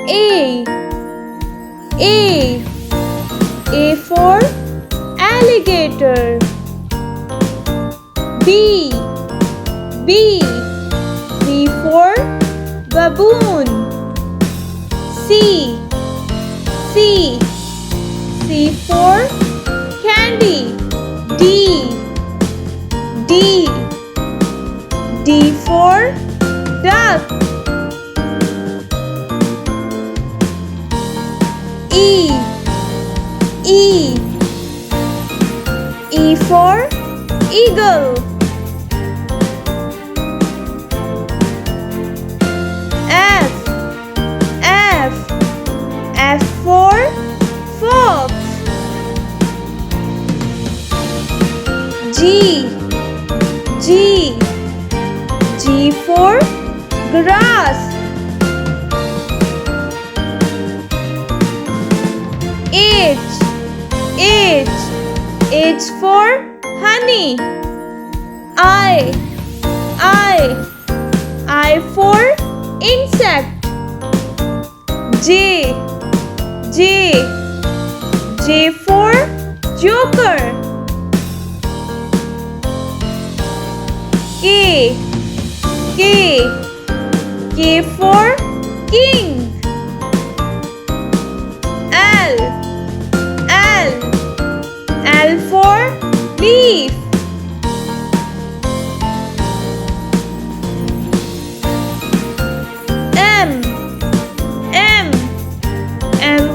A. A for alligator. B. B for baboon. C for candy. D for duck. E for eagle. F for fox. G for grass. H for honey. I for insect. J for joker. K for king. L for leaf. M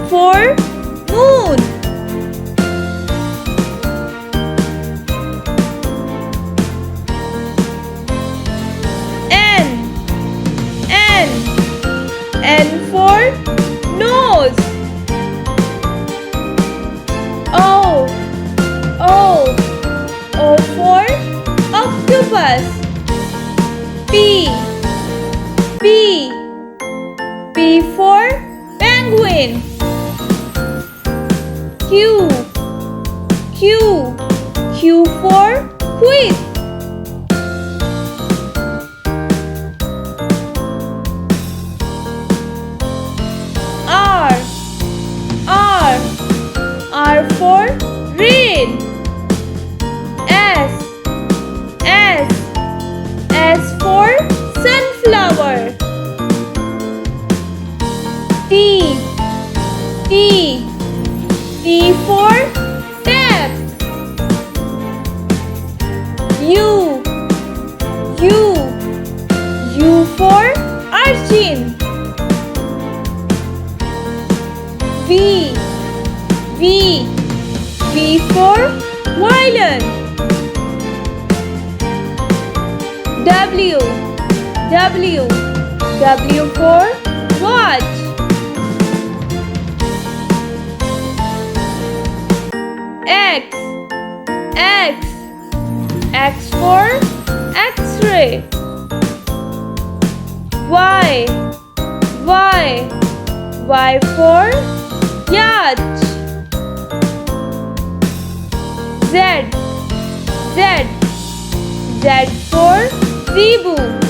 for moon. N for nose. O for octopus. P for penguin. Q for quiz. R for rain. S for sunflower. T for tap. U for urchin. V for violin. W for watch. X for X-ray. Y for yacht. Z for zebu.